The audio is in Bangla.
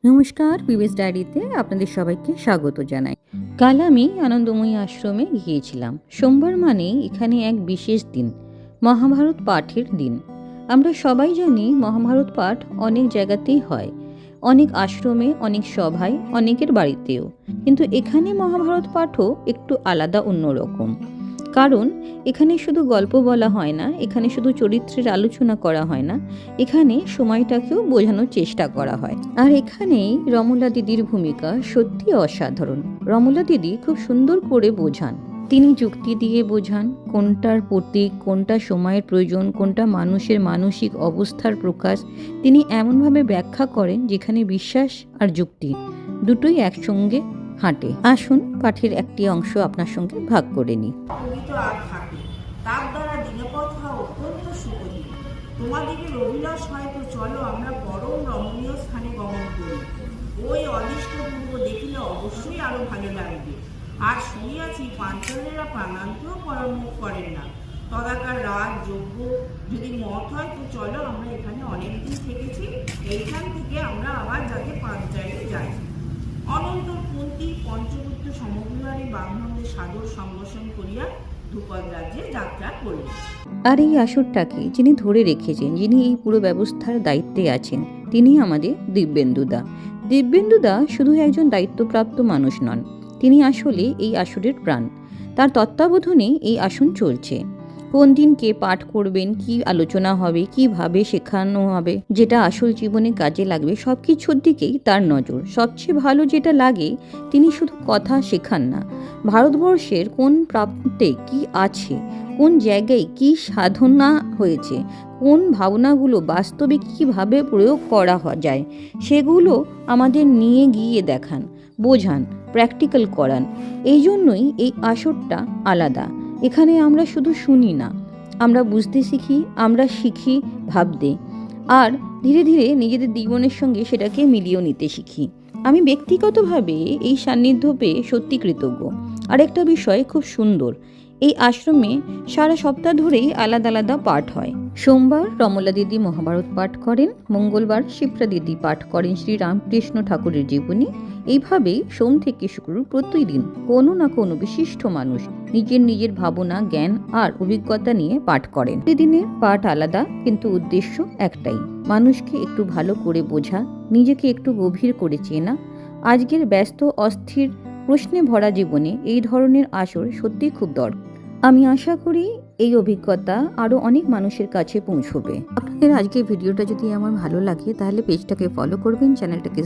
নমস্কার, পিবিএস ডায়েরিতে আপনাদের সবাইকে স্বাগত জানাই। কাল আমি আনন্দময়ী আশ্রমে গিয়েছিলাম। সোমবার মানে এখানে এক বিশেষ দিন, মহাভারত পাঠের দিন। আমরা সবাই জানি মহাভারত পাঠ অনেক জায়গাতেই হয়, অনেক আশ্রমে, অনেক সভায়, অনেকের বাড়িতেও। কিন্তু এখানে মহাভারত পাঠও একটু আলাদা, অন্যরকম। কারণ এখানে শুধু গল্প বলা হয় না, এখানে শুধু চরিত্রের আলোচনা করা হয় না, এখানে সময়টাকেও বোঝানোর চেষ্টা করা হয়। আর এখানেই রমলা দিদির ভূমিকা সত্যি অসাধারণ। রমলা দিদি খুব সুন্দর করে বোঝান। তিনি যুক্তি দিয়ে বোঝান কোনটার প্রতীক, কোনটা সময়ের প্রয়োজন, কোনটা মানুষের মানসিক অবস্থার প্রকাশ। তিনি এমনভাবে ব্যাখ্যা করেন যেখানে বিশ্বাস আর যুক্তি দুটোই একসঙ্গে হাঁটে। আসুন পাঠের একটি অংশ আপনার সঙ্গে ভাগ করে নিই। আর থাকে তার দ্বারা দিনপথ হওয়া অত্যন্ত সুখী। তোমাদিগের অভিলাষ হয়তো চলো আমরা পরম রমণীয় স্থানে গমন করি। ওই অদৃষ্ট পূর্ব দেখিলে অবশ্যই আরো ভালো লাগবে। আর শুনিয়াছি পাঞ্চালেরা প্রাণান্তেও পরামর্শ করেন না। তদাকার রাজ যজ্ঞ যদি মত হয় তো চলো, আমরা এখানে অনেকদিন থেকেছি, এইখান থেকে আমরা আবার যাতে পাঞ্চালে যাই। অনন্তর কুন্তী পঞ্চপুত্র সমপরিবারে ব্রাহ্মণদের সাদর সম্ভাষণ করিয়া ধ্রুপদ রাজ্যে যাত্রা করলেন। আর এই আসরটাকে যিনি ধরে রেখেছেন, যিনি এই পুরো ব্যবস্থার দায়িত্বে আছেন, তিনি আমাদের দিব্যেন্দুদা। দিব্যেন্দুদা শুধু একজন দায়িত্বপ্রাপ্ত মানুষ নন, তিনি আসলে এই আসরের প্রাণ। তার তত্ত্বাবধানে এই আসন চলছে। কোন দিন কে পাঠ করবেন, কি আলোচনা হবে, কিভাবে শেখানো হবে, যেটা আসল জীবনে কাজে লাগবে, সব কিছুর দিকেই তার নজর। সবচেয়ে ভালো যেটা লাগে, তিনি শুধু কথা শেখান না, ভারতবর্ষের কোন প্রান্তে কি আছে, কোন জায়গায় কি সাধনা হয়েছে, কোন ভাবনাগুলো বাস্তবে কীভাবে প্রয়োগ করা যায়, সেগুলো আমাদের নিয়ে গিয়ে দেখান, বোঝান, প্র্যাকটিক্যাল করান। এই জন্যই এই আসরটা আলাদা। এখানে আমরা শুধু শুনি না, আমরা বুঝতে শিখি, আমরা শিখি ভাবতে, আর ধীরে ধীরে নিজেদের জীবনের সঙ্গে সেটাকে মিলিয়ে নিতে শিখি। আমি ব্যক্তিগতভাবে এই সান্নিধ্য পেয়ে সত্যি কৃতজ্ঞ। আরেকটা বিষয় খুব সুন্দর, এই আশ্রমে সারা সপ্তাহ ধরেই আলাদা আলাদা পাঠ হয়। সোমবার রমলা দিদি মহাভারত পাঠ করেন, মঙ্গলবার শিপ্রা দিদি পাঠ করেন শ্রী রামকৃষ্ণ ঠাকুরের জীবনী। এইভাবেই সোম থেকে শুক্র প্রতিদিন কোনো না কোনো বিশিষ্ট মানুষ নিজের ভাবনা, জ্ঞান আর অভিজ্ঞতা নিয়ে পাঠ করেন। প্রতিদিনের পাঠ আলাদা, কিন্তু উদ্দেশ্য একটাই, মানুষকে একটু ভালো করে বোঝা, নিজেকে একটু গভীর করে চেনা। আজকের ব্যস্ত অস্থির প্রশ্নে ভরা জীবনে এই ধরনের আসর সত্যি খুব দরকার। আমি আশা করি এই অভিজ্ঞতা আরও অনেক মানুষের কাছে পৌঁছবে। আপনাদের আজকের ভিডিওটা যদি আমার ভালো লাগে তাহলে পেজটাকে ফলো করবেন, চ্যানেলটাকে